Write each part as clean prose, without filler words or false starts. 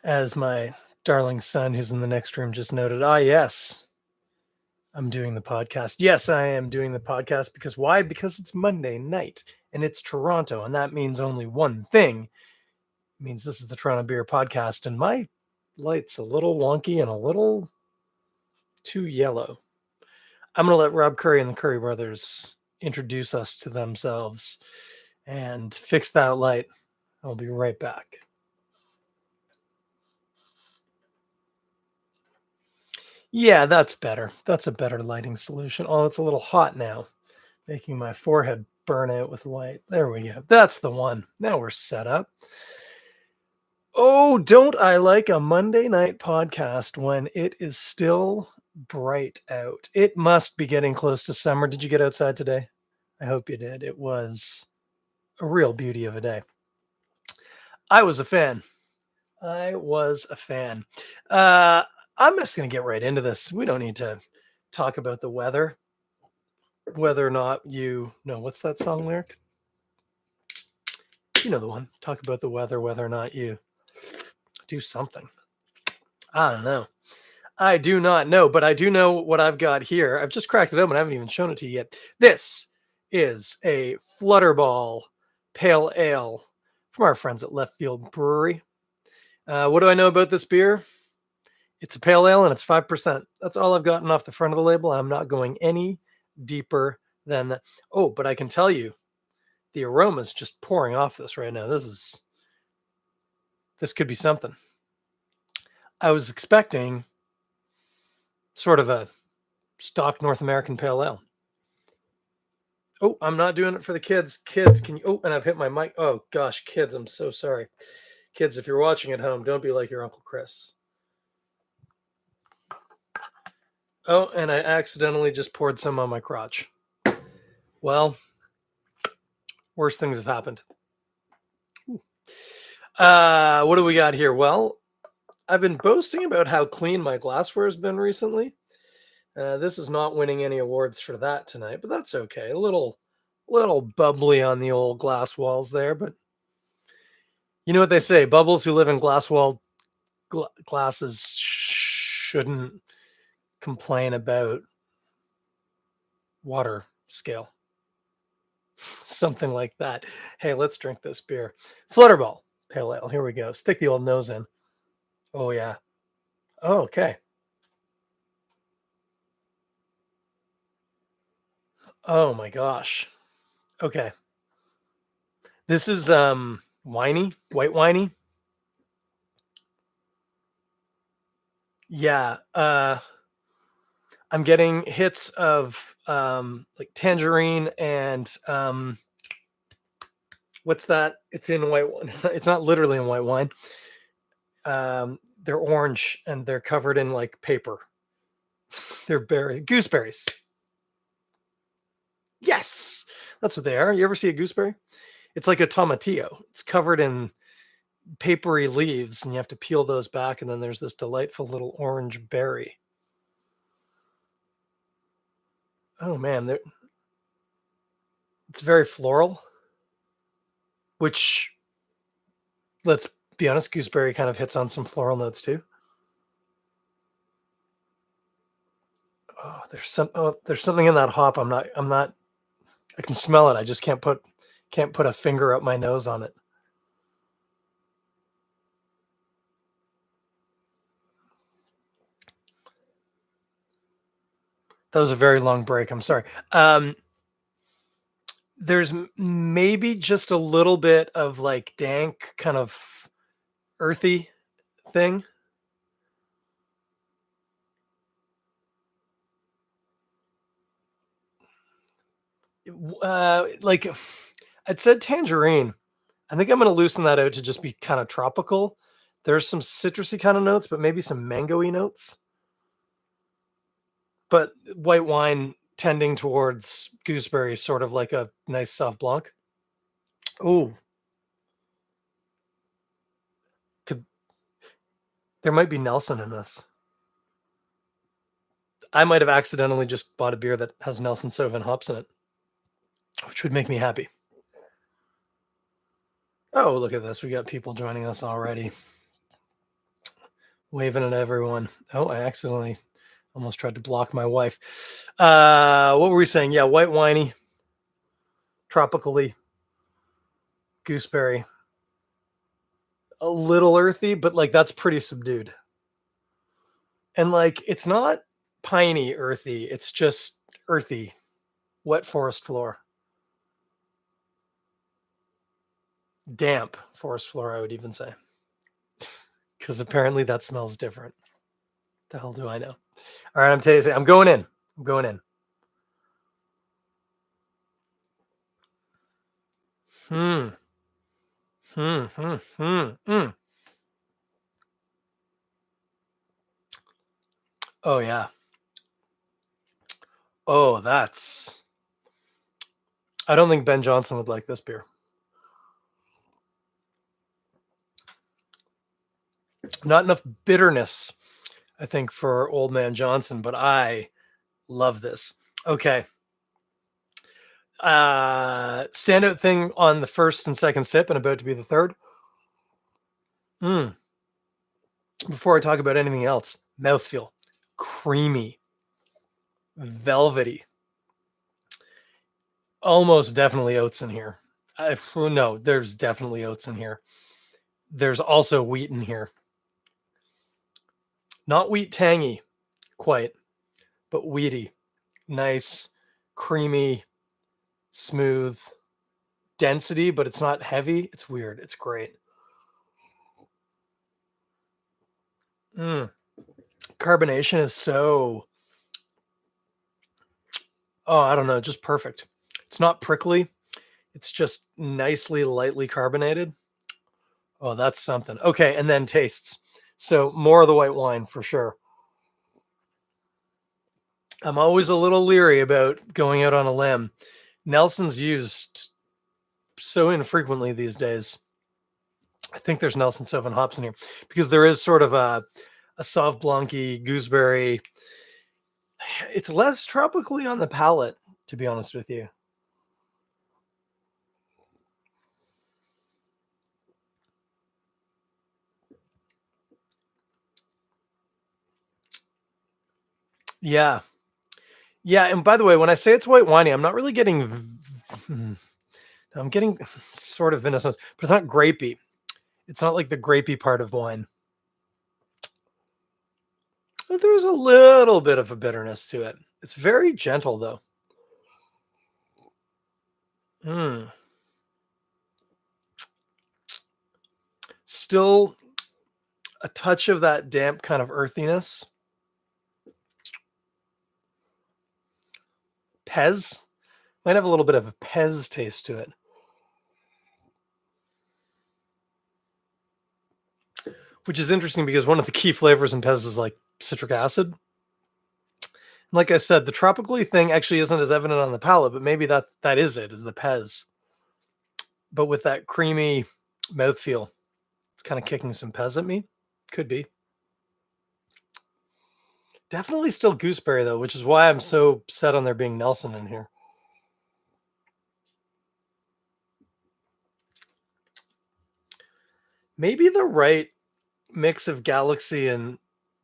As my darling son, who's in the next room, just noted, ah, yes, I'm doing the podcast. Yes, I am doing the podcast because why? Because it's Monday night and it's Toronto, and that means only one thing. It means this is the Toronto Beer Podcast, and my light's a little wonky and a little too yellow. I'm going to let Rob Currie and the Currie brothers introduce us to themselves and fix that light. I'll be right back. Yeah, that's better. That's a better lighting solution. Oh, it's a little hot now, making my forehead burn out with light. There we go. That's the one. Now we're set up. Oh, don't I like a Monday night podcast when it is still bright out? It must be getting close to summer. Did you get outside today? I hope you did. It was a real beauty of a day. I was a fan. I was a fan. Uh, I'm just going to get right into this. We don't need to talk about the weather, whether or not you know what's that song lyric? You know the one. Talk about the weather, whether or not you do something. I don't know. I do not know, but I do know what I've got here. I've just cracked it open. I haven't even shown it to you yet. This is a Flutterball Pale Ale from our friends at Left Field Brewery. What do I know about this beer? It's a pale ale and it's 5%. That's all I've gotten off the front of the label. I'm not going any deeper than that. Oh, but I can tell you the aroma is just pouring off this right now. This could be something. I was expecting sort of a stock North American pale ale. Oh, I'm not doing it for the kids. Kids, can you? Oh, and I've hit my mic. Oh gosh, kids, I'm so sorry. Kids, if you're watching at home, don't be like your Uncle Chris. Oh, and I accidentally just poured some on my crotch. Well, worse things have happened. What do we got here? Well, I've been boasting about how clean my glassware has been recently. This is not winning any awards for that tonight, but that's okay. A little bubbly on the old glass walls there, but you know what they say: bubbles who live in glasses shouldn't complain about water scale. Something like that. Hey, let's drink this beer. Flutterball Pale Ale. Here we go. Stick the old nose in. Oh yeah. Oh, okay. Oh my gosh. Okay. This is white winey. Yeah. I'm getting hits of like tangerine and what's that? It's in white wine. It's not literally in white wine. They're orange and they're covered in like paper. They're gooseberries. Yes, that's what they are. You ever see a gooseberry? It's like a tomatillo. It's covered in papery leaves, and you have to peel those back, and then there's this delightful little orange berry. Oh man, it's very floral, which, let's be honest, gooseberry kind of hits on some floral notes too. Oh, there's something in that hop. I can smell it. I just can't put a finger up my nose on it. That was a very long break. I'm sorry. There's maybe just a little bit of like dank, kind of earthy thing. Like I'd said tangerine. I think I'm going to loosen that out to just be kind of tropical. There's some citrusy kind of notes, but maybe some mangoey notes. But white wine tending towards gooseberry, sort of like a nice soft blanc. Oh, could there might be Nelson in this. I might have accidentally just bought a beer that has Nelson Sauvin hops in it, which would make me happy. Oh, look at this. We got people joining us already. Waving at everyone. Oh, I accidentally almost tried to block my wife. What were we saying? Yeah, white winey, tropically, gooseberry, a little earthy, but like that's pretty subdued. And like it's not piney earthy, it's just earthy, wet forest floor, damp forest floor, I would even say, because apparently that smells different. The hell do I know? All right, I'm tasting. I'm going in. I'm going in. Hmm. Hmm. Hmm. Hmm. Hmm. Oh yeah. Oh, that's. I don't think Ben Johnson would like this beer. Not enough bitterness, I think, for Old Man Johnson, but I love this. Okay. Standout thing on the first and second sip and about to be the third. Mm. Before I talk about anything else, mouthfeel. Creamy, velvety. Almost definitely oats in here. No, there's definitely oats in here. There's also wheat in here. Not wheat tangy, quite, but wheaty. Nice, creamy, smooth, density, but it's not heavy. It's weird. It's great. Mm. Carbonation is so, oh, I don't know, just perfect. It's not prickly. It's just nicely, lightly carbonated. Oh, that's something. Okay, and then tastes. So more of the white wine for sure. I'm always a little leery about going out on a limb. Nelson's used so infrequently these days. I think there's Nelson Sauvin hops in here because there is sort of a Sauv Blanc-y gooseberry. It's less tropically on the palate, to be honest with you. Yeah. Yeah, and by the way, when I say it's white winey, I'm not really getting I'm getting sort of vanilla, but it's not grapey. It's not like the grapey part of wine. But there's a little bit of a bitterness to it. It's very gentle though. Mm. Still a touch of that damp kind of earthiness. Pez might have a little bit of a Pez taste to it, which is interesting because one of the key flavors in Pez is like citric acid. Like I said, the tropically thing actually isn't as evident on the palate, but maybe that is it, is the Pez. But with that creamy mouthfeel, it's kind of kicking some Pez at me. Could be. Definitely still gooseberry though, which is why I'm so set on there being Nelson in here. Maybe the right mix of Galaxy and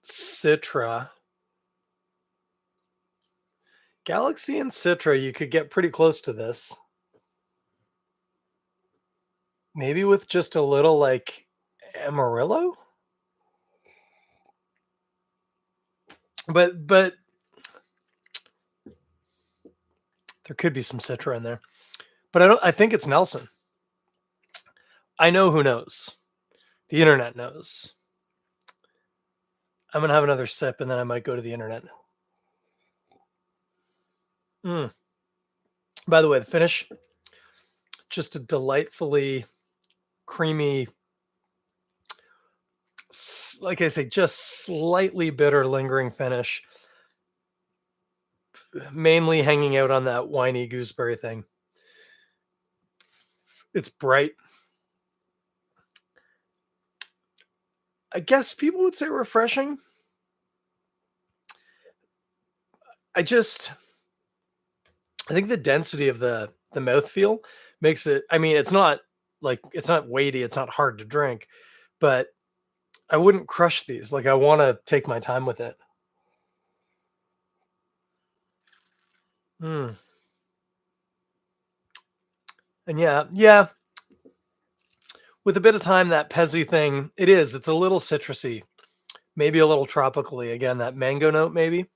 Citra. Galaxy and Citra, you could get pretty close to this. Maybe with just a little like Amarillo? But there could be some Citra in there. But I think it's Nelson. I know who knows. The internet knows. I'm gonna have another sip and then I might go to the internet. Mm. By the way, the finish, just a delightfully creamy, like I say, just slightly bitter lingering finish, mainly hanging out on that winey gooseberry thing. It's bright. I guess people would say refreshing. I just I think the density of the mouthfeel makes it, I mean, it's not like it's not weighty, it's not hard to drink, but I wouldn't crush these. Like, I want to take my time with it. Mm. And yeah, with a bit of time, that Pezzy thing, it is. It's a little citrusy, maybe a little tropically. Again, that mango note, maybe,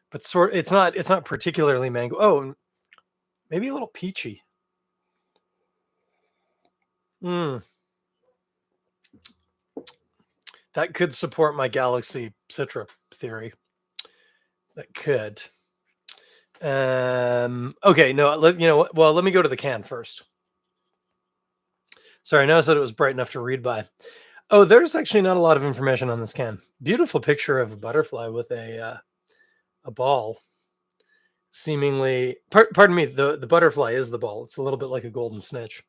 but it's not particularly mango. Oh, and maybe a little peachy. Mm, that could support my Galaxy Citra theory. That could. Okay, no, you know what? Well, let me go to the can first. Sorry, I noticed that it was bright enough to read by. Oh, there's actually not a lot of information on this can. Beautiful picture of a butterfly with a ball, seemingly. Pardon me. The butterfly is the ball. It's a little bit like a golden snitch.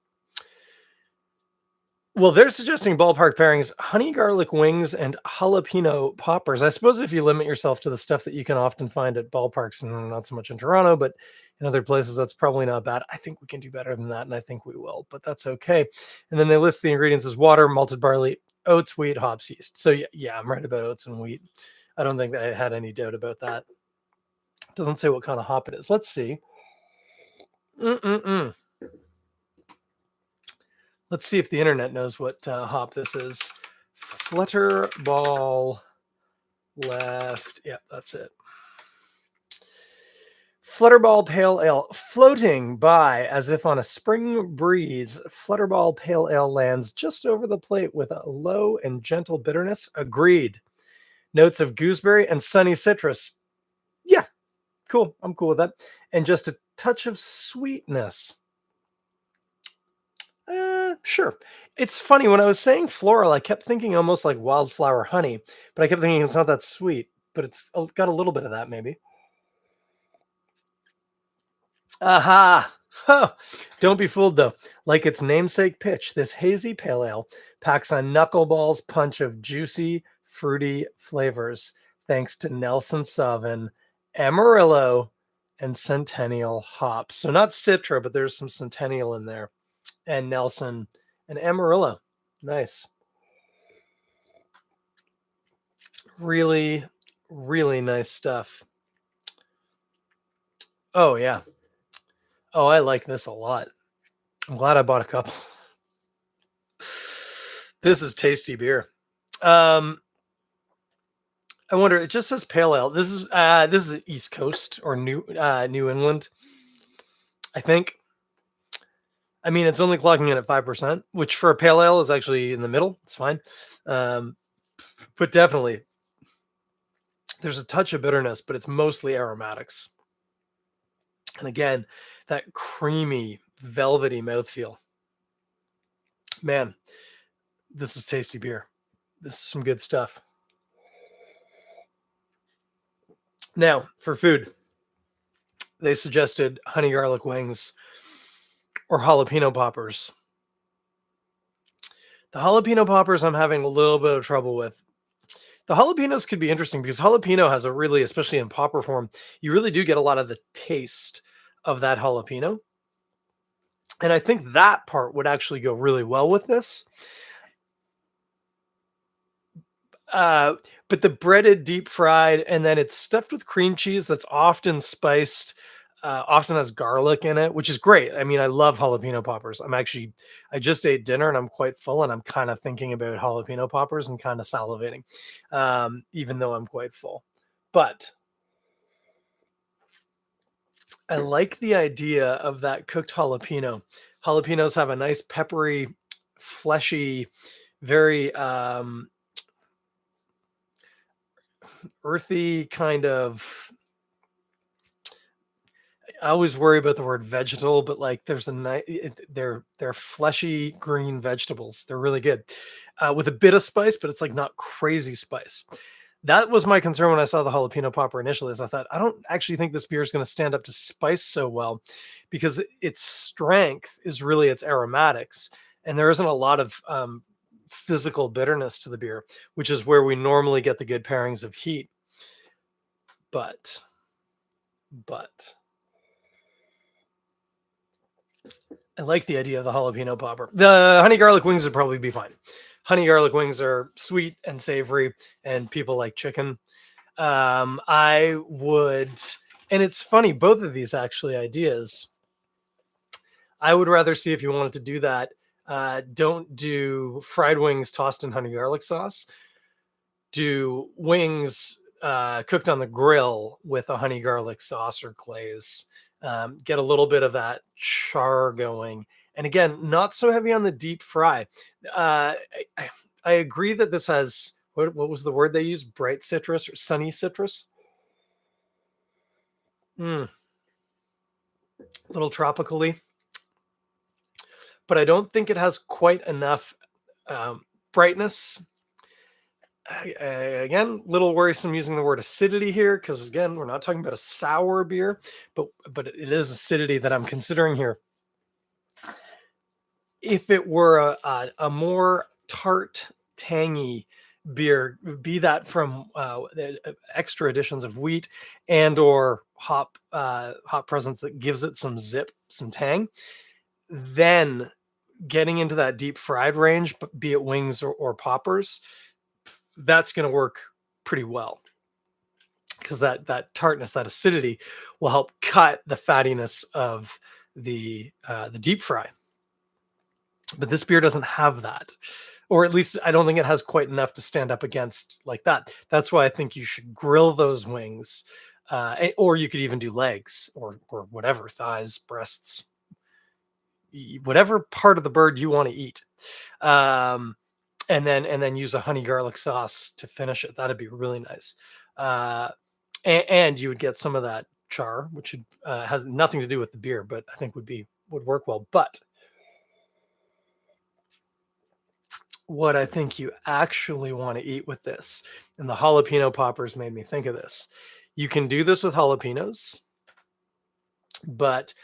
Well, they're suggesting ballpark pairings: honey garlic wings and jalapeno poppers. I suppose if you limit yourself to the stuff that you can often find at ballparks, and not so much in Toronto, but in other places, that's probably not bad. I think we can do better than that, and I think we will, but that's okay. And then they list the ingredients as water, malted barley, oats, wheat, hops, yeast. So yeah, I'm right about oats and wheat. I don't think I had any doubt about that. It doesn't say what kind of hop it is. Let's see. Mm-mm-mm. Let's see if the internet knows what hop this is. Flutterball left. Yeah, that's it. Flutterball Pale Ale, floating by as if on a spring breeze. Flutterball Pale Ale lands just over the plate with a low and gentle bitterness. Agreed. Notes of gooseberry and sunny citrus. Yeah, cool. I'm cool with that. And just a touch of sweetness. Sure. It's funny when I was saying floral, I kept thinking almost like wildflower honey, but I kept thinking it's not that sweet, but it's got a little bit of that maybe. Aha! Huh. Don't be fooled though. Like its namesake pitch, this hazy pale ale packs a knuckleballs punch of juicy, fruity flavors thanks to Nelson Sauvin, Amarillo, and Centennial hops. So not Citra, but there's some Centennial in there, and Nelson and Amarillo. Nice. Really, really nice stuff. Oh yeah. Oh, I like this a lot. I'm glad I bought a couple. This is tasty beer. Um, I wonder. It just says pale ale. This is East Coast or New England. I think. I mean, it's only clocking in at 5%, which for a pale ale is actually in the middle. It's fine, um, but definitely there's a touch of bitterness, but it's mostly aromatics. And again, that creamy, velvety mouthfeel. Man, this is tasty beer. This is some good stuff. Now, for food, they suggested honey garlic wings or jalapeno poppers. The jalapeno poppers I'm having a little bit of trouble with. The jalapenos could be interesting because jalapeno has a really, especially in popper form, you really do get a lot of the taste of that jalapeno. And I think that part would actually go really well with this. Uh, but the breaded, deep fried, and then it's stuffed with cream cheese that's often spiced, often has garlic in it, which is great. I mean, I love jalapeno poppers. I just ate dinner and I'm quite full, and I'm kind of thinking about jalapeno poppers and kind of salivating, even though I'm quite full. But I like the idea of that cooked jalapeno. Jalapenos have a nice peppery, fleshy, very earthy kind of. I always worry about the word vegetal, but like there's a nice, they're fleshy green vegetables. They're really good, with a bit of spice, but it's like not crazy spice. That was my concern when I saw the jalapeno popper initially. Is I thought I don't actually think this beer is going to stand up to spice so well, because its strength is really its aromatics, and there isn't a lot of physical bitterness to the beer, which is where we normally get the good pairings of heat. But but I like the idea of the jalapeno popper. The honey garlic wings would probably be fine. Honey garlic wings are sweet and savory, and people like chicken. I would, and it's funny, both of these actually ideas. I would rather see if you wanted to do that. Don't do fried wings tossed in honey garlic sauce. Do wings cooked on the grill with a honey garlic sauce or glaze. Get a little bit of that char going. And again, not so heavy on the deep fry. I agree that this has, what was the word they used? Bright citrus or sunny citrus? A little tropically. But I don't think it has quite enough brightness. Again, little worrisome using the word acidity here, because again, we're not talking about a sour beer, but it is acidity that I'm considering here. If it were a more tart, tangy beer, be that from extra additions of wheat and or hop presence that gives it some zip, some tang, then getting into that deep fried range, be it wings or poppers, that's going to work pretty well, because that tartness, that acidity, will help cut the fattiness of the deep fry. But this beer doesn't have that, or at least I don't think it has quite enough to stand up against like that. That's why I think you should grill those wings, or you could even do legs or whatever, thighs, breasts, whatever part of the bird you want to eat. And then use a honey garlic sauce to finish it. That'd be really nice. And you would get some of that char, which has nothing to do with the beer, but I think would work well. But what I think you actually want to eat with this, and the jalapeno poppers made me think of this. You can do this with jalapenos, but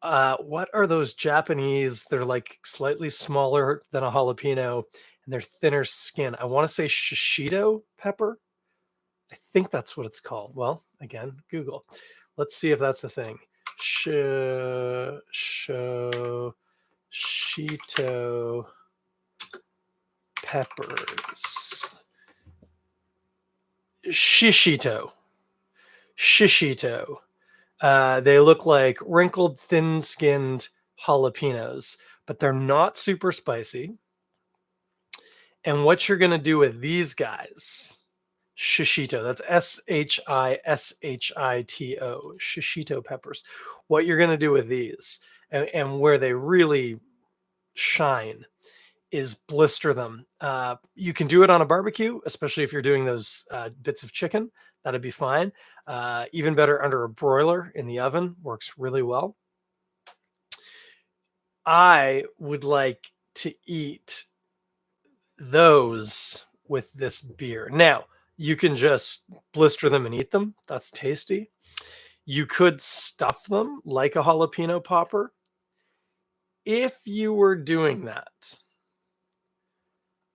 what are those Japanese? They're like slightly smaller than a jalapeno, and they're thinner skin. I want to say shishito pepper. I think that's what it's called. Well, again, Google. Let's see if that's a thing. Shishito peppers. Shishito. Shishito. They look like wrinkled, thin-skinned jalapenos, but they're not super spicy. And what you're going to do with these guys, shishito, that's shishito, shishito peppers. What you're going to do with these, and where they really shine, is blister them. You can do it on a barbecue, especially if you're doing those bits of chicken. That'd be fine. Even better under a broiler in the oven, works really well. I would like to eat those with this beer. Now, you can just blister them and eat them. That's tasty. You could stuff them like a jalapeno popper. If you were doing that,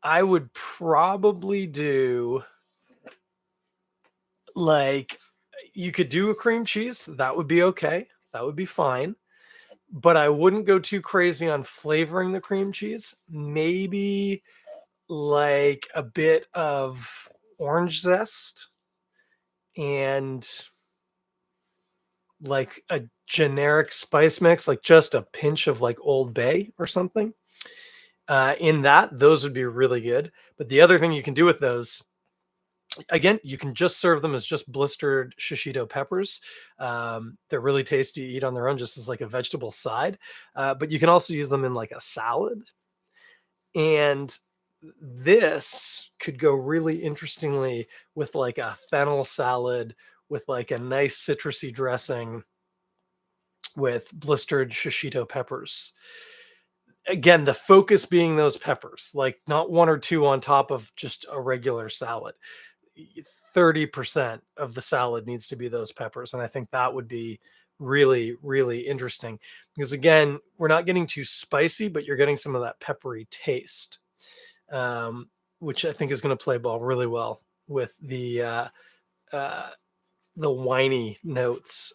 I would probably do, like, you could do a cream cheese. That would be okay. That would be fine. But I wouldn't go too crazy on flavoring the cream cheese. Maybe like a bit of orange zest and like a generic spice mix, like just a pinch of like Old Bay or something. In that, those would be really good. But the other thing you can do with those, again, you can just serve them as just blistered shishito peppers. They're really tasty to eat on their own, just as like a vegetable side. But you can also use them in like a salad. And this could go really interestingly with like a fennel salad with like a nice citrusy dressing with blistered shishito peppers. Again, the focus being those peppers, like not one or two on top of just a regular salad. 30% of the salad needs to be those peppers. And I think that would be really, really interesting, because again, we're not getting too spicy, but you're getting some of that peppery taste, which I think is going to play ball really well with the whiny notes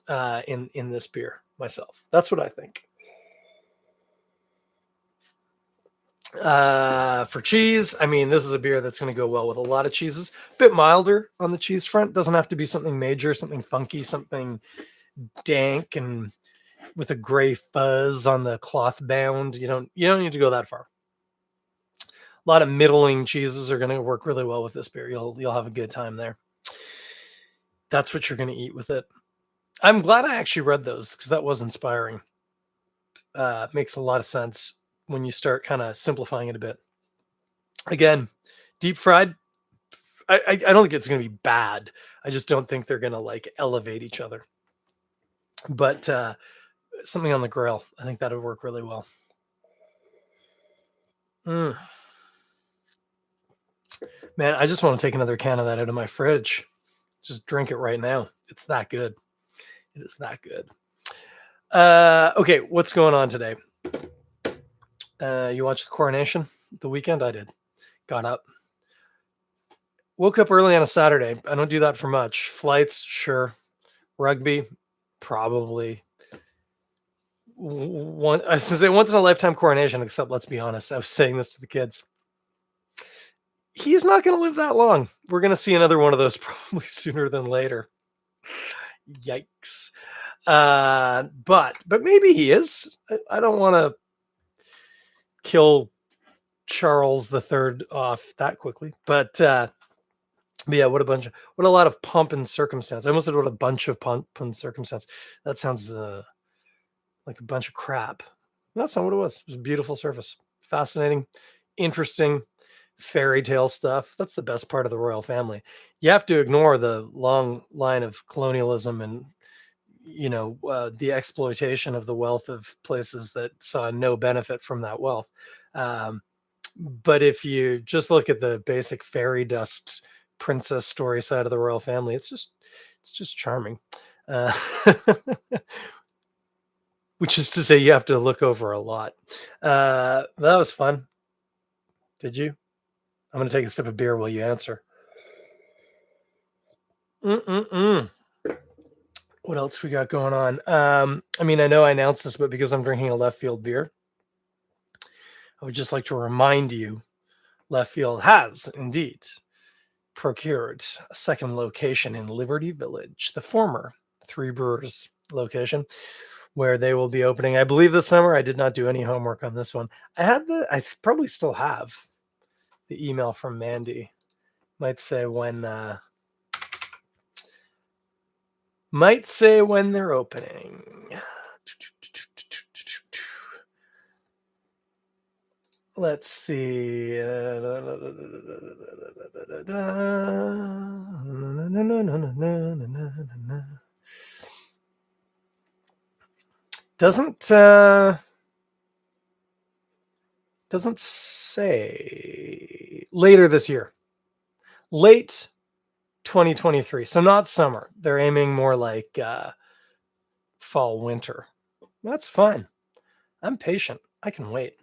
in this beer myself. That's what I think. For cheese, I mean, this is a beer that's going to go well with a lot of cheeses. Bit milder on the cheese front. Doesn't have to be something major, something funky, something dank and with a gray fuzz on the cloth bound. You don't need to go that far. A lot of middling cheeses are going to work really well with this beer. You'll have a good time there. That's what you're going to eat with it. I'm glad I actually read those because that was inspiring. Makes a lot of sense when you start kind of simplifying it a bit. Again, deep fried. I don't think it's going to be bad. I just don't think they're going to like elevate each other. But something on the grill, I think that would work really well. Mm. Man, I just want to take another can of that out of my fridge. Just drink it right now. It's that good. It is that good. Okay, what's going on today? You watched the coronation the weekend? I did. Got up. Woke up early on a Saturday. I don't do that for much. Flights, sure. Rugby, probably. I was gonna say once in a lifetime coronation, except let's be honest. I was saying this to the kids. He's not going to live that long. We're going to see another one of those probably sooner than later. Yikes. But maybe he is. I don't want to kill Charles III off that quickly. But yeah, what a lot of pomp and circumstance. I almost said what a bunch of pomp and circumstance. That sounds like a bunch of crap. That's not what it was. It was a beautiful surface. Fascinating, interesting, fairy tale stuff. That's the best part of the royal family. You have to ignore the long line of colonialism and the exploitation of the wealth of places that saw no benefit from that wealth. But if you just look at the basic fairy dust princess story side of the royal family, it's just charming. Uh, which is to say, you have to look over a lot. That was fun. Did you? I'm going to take a sip of beer while you answer. Mm-mm-mm. What else we got going on? I mean, I know I announced this, but because I'm drinking a left field beer, I would just like to remind you, left field has indeed procured a second location in Liberty Village, the former Three Brewers location, where they will be opening, I believe, this summer. I did not do any homework on this one. I probably still have the email from Mandy. Might say when they're opening. Let's see. Doesn't say later this year. Late 2023. So not summer. They're aiming more like fall, winter. That's fine. I'm patient. I can wait.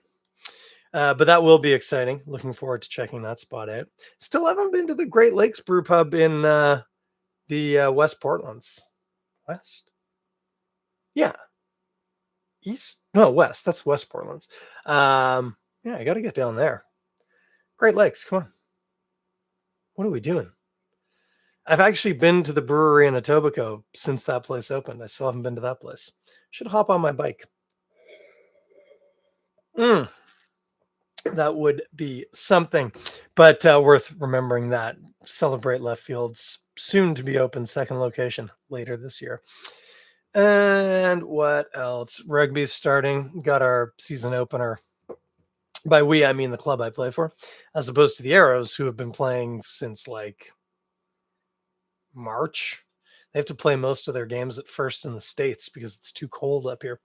But that will be exciting. Looking forward to checking that spot out. Still haven't been to the Great Lakes Brew Pub in the West Portlands. West? Yeah. East? No, West. That's West Portlands. Yeah, I got to get down there. Great Lakes. Come on. What are we doing? I've actually been to the brewery in Etobicoke since that place opened. I still haven't been to that place. Should hop on my bike. That would be something, but worth remembering that Celebrate Left Field's soon to be open second location later this year. And what else? Rugby's starting. Got our season opener. By we, I mean the club I play for, as opposed to the Arrows, who have been playing since like March. They have to play most of their games at first in the States because it's too cold up here.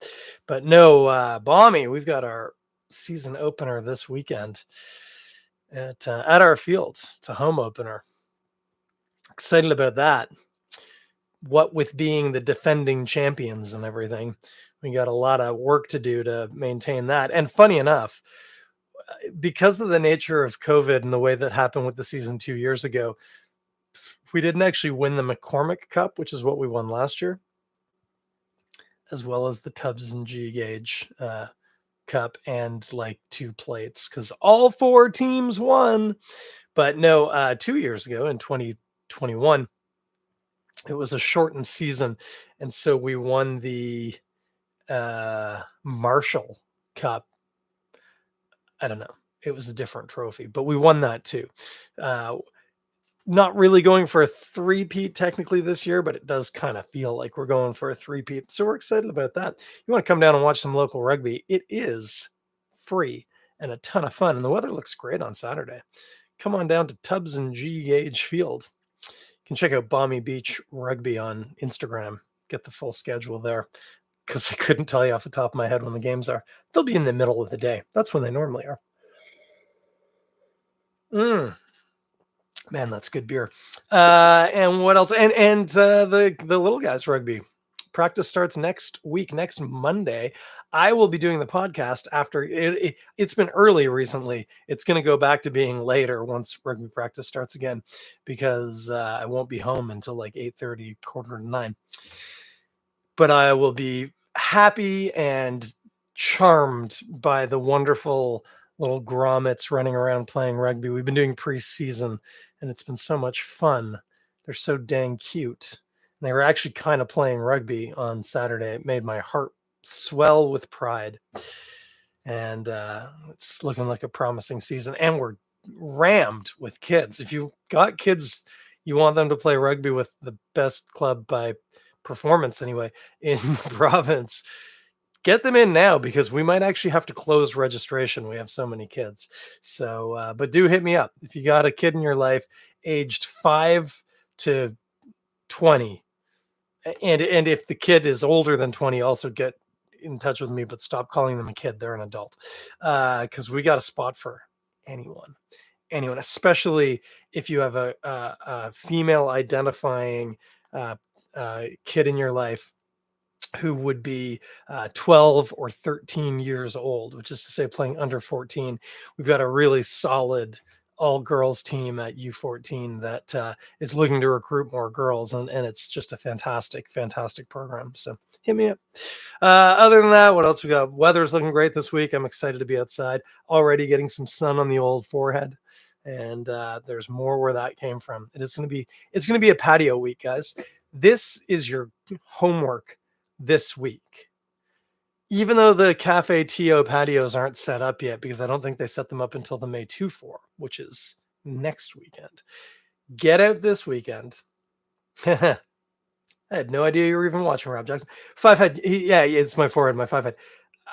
But no, Balmy, we've got our season opener this weekend at our field. It's a home opener. Excited about that. What with being the defending champions and everything, we got a lot of work to do to maintain that. And funny enough, because of the nature of COVID and the way that happened with the season 2 years ago, we didn't actually win the McCormick Cup, which is what we won last year, as well as the Tubbs and G Gauge cup and like 2 plates because all 4 teams won. But no, 2 years ago in 2021, it was a shortened season, and so we won the Marshall Cup. I don't know. It was a different trophy, but we won that too. Uh, Not really going for a three-peat technically this year, but it does kind of feel like we're going for a three-peat. So we're excited about that. You want to come down and watch some local rugby? It is free and a ton of fun, and the weather looks great on Saturday. Come on down to Tubbs and G Gage Field. You can check out Balmy Beach Rugby on Instagram. Get the full schedule there because I couldn't tell you off the top of my head when the games are. They'll be in the middle of the day. That's when they normally are. Man, that's good beer. And what else? And the little guys rugby practice starts next week, next Monday. I will be doing the podcast after it's been early recently. It's going to go back to being later once rugby practice starts again, because I won't be home until like 8:30, quarter to 9. But I will be happy and charmed by the wonderful little grommets running around playing rugby. We've been doing preseason, and it's been so much fun. They're so dang cute. And they were actually kind of playing rugby on Saturday. It made my heart swell with pride. And it's looking like a promising season. And we're rammed with kids. If you got kids, you want them to play rugby with the best club by performance anyway in the province, get them in now, because we might actually have to close registration. We have so many kids. So but do hit me up if you got a kid in your life aged 5 to 20, and if the kid is older than 20, also get in touch with me, but stop calling them a kid. They're an adult, because we got a spot for anyone, especially if you have a female identifying kid in your life who would be 12 or 13 years old, which is to say playing under 14. We've got a really solid all girls team at U14 that is looking to recruit more girls. And it's just a fantastic, fantastic program. So hit me up. Other than that, what else we got? Weather's looking great this week. I'm excited to be outside, already getting some sun on the old forehead. And there's more where that came from. It's going to be a patio week, guys. This is your homework this week. Even though the Cafe TO patios aren't set up yet, because I don't think they set them up until the May 2-4, which is next weekend. Get out this weekend. I had no idea you were even watching, Rob Jackson. Five head. Yeah, it's my forehead, my 5 head.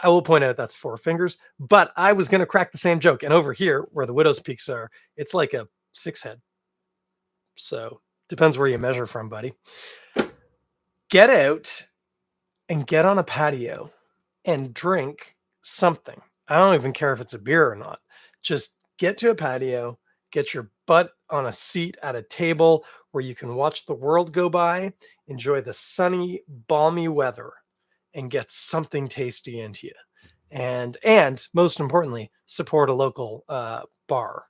I will point out that's 4 fingers, but I was going to crack the same joke. And over here, where the widow's peaks are, it's like a 6 head. So depends where you measure from, buddy. Get out and get on a patio and drink something. I don't even care if it's a beer or not. Just get to a patio, get your butt on a seat at a table where you can watch the world go by, enjoy the sunny, balmy weather, and get something tasty into you. And most importantly, support a local bar.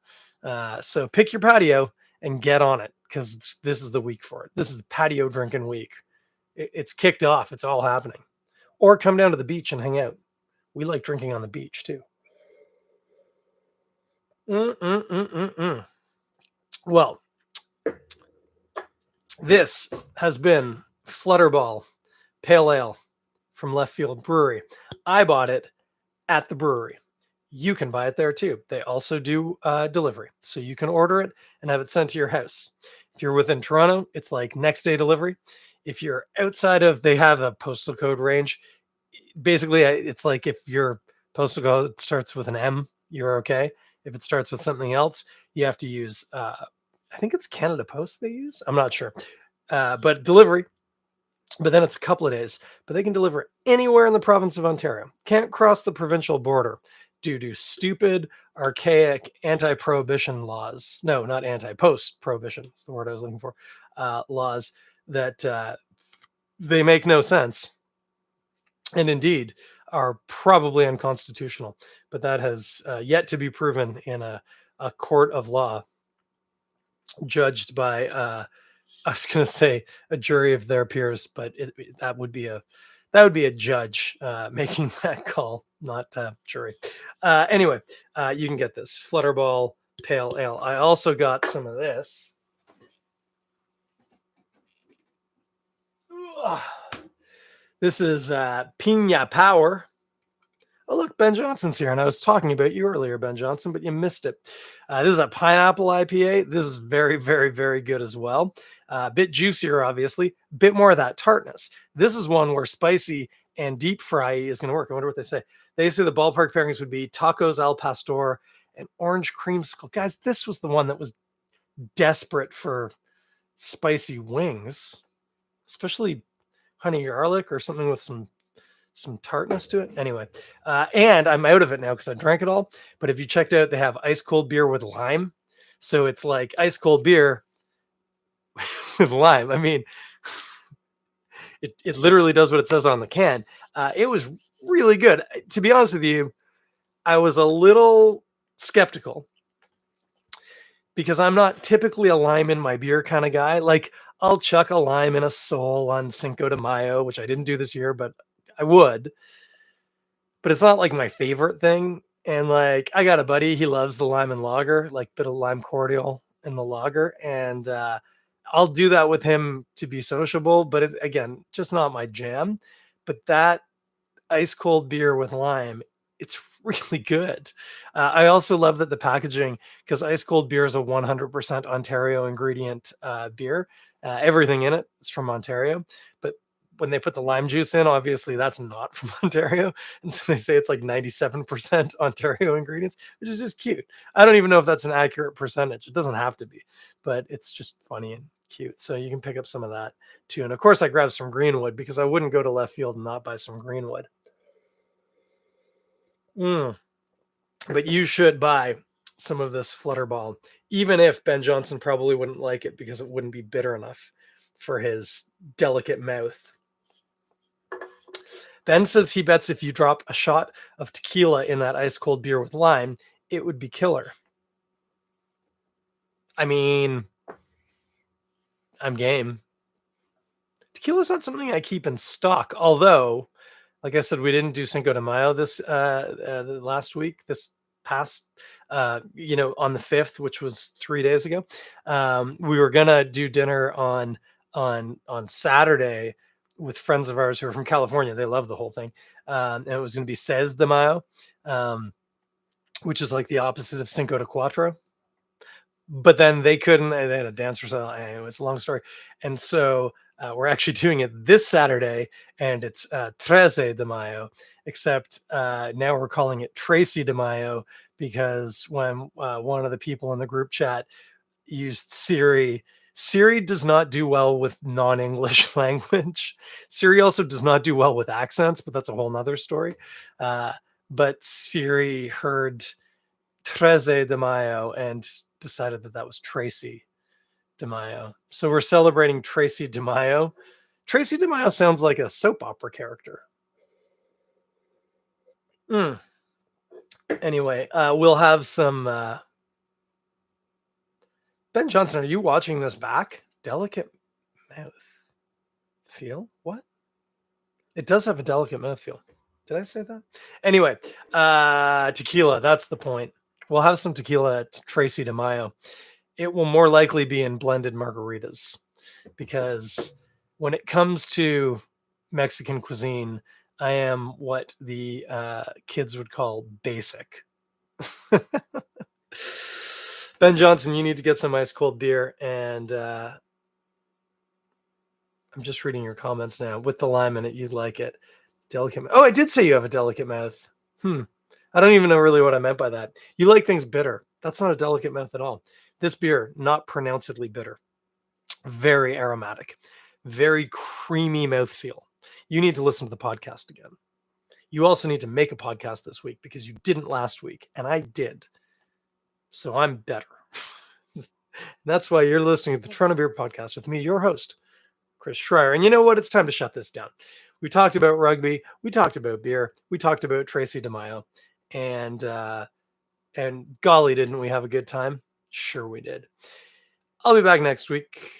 So pick your patio and get on it, because this is the week for it. This is the patio drinking week. It's kicked off. It's all happening. Or come down to the beach and hang out. We like drinking on the beach too. Well, this has been Flutterball Pale Ale from Left Field Brewery. I bought it at the brewery. You can buy it there too. They also do delivery. So you can order it and have it sent to your house. If you're within Toronto, it's like next day delivery. If you're outside of, they have a postal code range. Basically, it's like if your postal code starts with an M, you're okay. If it starts with something else, you have to use, I think it's Canada Post they use. I'm not sure. But delivery. But then it's a couple of days. But they can deliver anywhere in the province of Ontario. Can't cross the provincial border due to stupid, archaic anti-prohibition laws. No, not post-prohibition. That's the word I was looking for. Laws that they make no sense, and indeed are probably unconstitutional. But that has yet to be proven in a court of law, judged by I was going to say a jury of their peers, but that would be That would be a judge making that call, not jury. Anyway, you can get this Flutterball Pale Ale. I also got some of this. This is Pina Power. Oh, look, Ben Johnson's here. And I was talking about you earlier, Ben Johnson, but you missed it. This is a pineapple IPA. This is very, very, very good as well. A bit juicier, obviously. A bit more of that tartness. This is one where spicy and deep fry is going to work. I wonder what they say. They say the ballpark pairings would be tacos al pastor and orange creamsicle. Guys, this was the one that was desperate for spicy wings, especially honey garlic or something with some tartness to it. Anyway, and I'm out of it now because I drank it all. But if you checked out, they have ice cold beer with lime. So it's like ice cold beer with lime. I mean, it literally does what it says on the can. It was really good. To be honest with you, I was a little skeptical because I'm not typically a lime in my beer kind of guy. Like I'll chuck a lime in a Sol on Cinco de Mayo, which I didn't do this year, but I would. But it's not like my favorite thing. And like I got a buddy, he loves the lime and lager, like bit of lime cordial in the lager, and I'll do that with him to be sociable. But it's again just not my jam. But that ice cold beer with lime, it's really good. I also love that the packaging, because ice cold beer is a 100% Ontario ingredient beer. Everything in it is from Ontario, but when they put the lime juice in, obviously that's not from Ontario, and so they say it's like 97% Ontario ingredients, which is just cute. I don't even know if that's an accurate percentage. It doesn't have to be, but it's just funny and cute. So you can pick up some of that too. And of course, I grabbed some Greenwood because I wouldn't go to left field and not buy some Greenwood. Mm. But you should buy some of this Flutterball, even if Ben Johnson probably wouldn't like it because it wouldn't be bitter enough for his delicate mouth. Ben says he bets if you drop a shot of tequila in that ice cold beer with lime, it would be killer. I mean, I'm game. Tequila's not something I keep in stock, although, like I said, we didn't do Cinco de Mayo this last week. This past, on the 5th, which was 3 days ago. We were gonna do dinner on Saturday with friends of ours who are from California. They love the whole thing, and it was gonna be Ces de Mayo, um, which is like the opposite of Cinco de Cuatro. But then they couldn't. They had a dance recital. Anyway, it's a long story, and so we're actually doing it this Saturday, and it's Trece de Mayo. Except now we're calling it Tracy de Mayo because when one of the people in the group chat used Siri. Siri does not do well with non-English language. Siri also does not do well with accents, but that's a whole nother story. Uh, but Siri heard Trece de Mayo and decided that that was Tracy de Mayo. So we're celebrating Tracy de Mayo. Tracy de Mayo sounds like a soap opera character. Mm. Anyway, we'll have some. Ben Johnson, are you watching this back? Delicate mouth feel? What? It does have a delicate mouth feel. Did I say that? Anyway, tequila. That's the point. We'll have some tequila at Tracy de Mayo. It will more likely be in blended margaritas because when it comes to Mexican cuisine, I am what the kids would call basic. Ben Johnson, you need to get some ice cold beer. And I'm just reading your comments now. With the lime in it, you'd like it. Delicate. Oh, I did say you have a delicate mouth. I don't even know really what I meant by that. You like things bitter. That's not a delicate mouth at all. This beer, not pronouncedly bitter. Very aromatic. Very creamy mouthfeel. You need to listen to the podcast again. You also need to make a podcast this week because you didn't last week, and I did. So I'm better. That's why you're listening to the Toronto Beer Podcast with me, your host, Chris Schreier. And you know what? It's time to shut this down. We talked about rugby. We talked about beer. We talked about Tracy DeMaio. And golly, didn't we have a good time? Sure we did. I'll be back next week.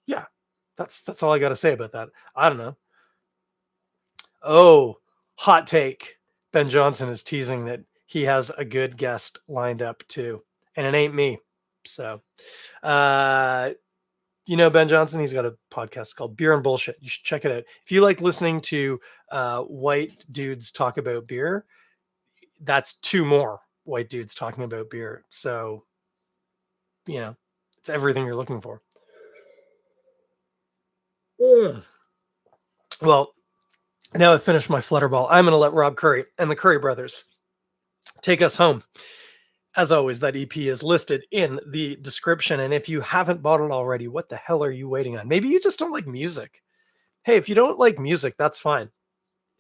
Yeah. That's all I got to say about that. I don't know. Oh, hot take. Ben Johnson is teasing that he has a good guest lined up too, and it ain't me. So, uh, Ben Johnson, he's got a podcast called Beer and Bullshit. You should check it out. If you like listening to white dudes talk about beer, that's two more white dudes talking about beer. So, it's everything you're looking for. Mm. Well, now I've finished my Flutterball. I'm going to let Rob Currie and the Currie brothers take us home. As always, that EP is listed in the description. And if you haven't bought it already, what the hell are you waiting on? Maybe you just don't like music. Hey, if you don't like music, that's fine.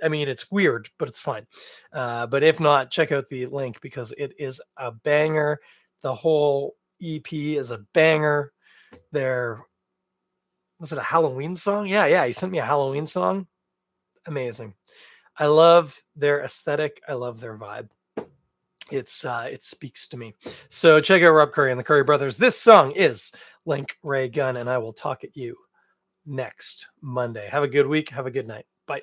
I mean, it's weird, but it's fine. But if not, check out the link because it is a banger. The whole EP is a banger. Was it a Halloween song? Yeah. He sent me a Halloween song. Amazing. I love their aesthetic. I love their vibe. It speaks to me. So check out Rob Currie and the Currie brothers. This song is Link Ray Gun, and I will talk at you next Monday. Have a good week. Have a good night. Bye.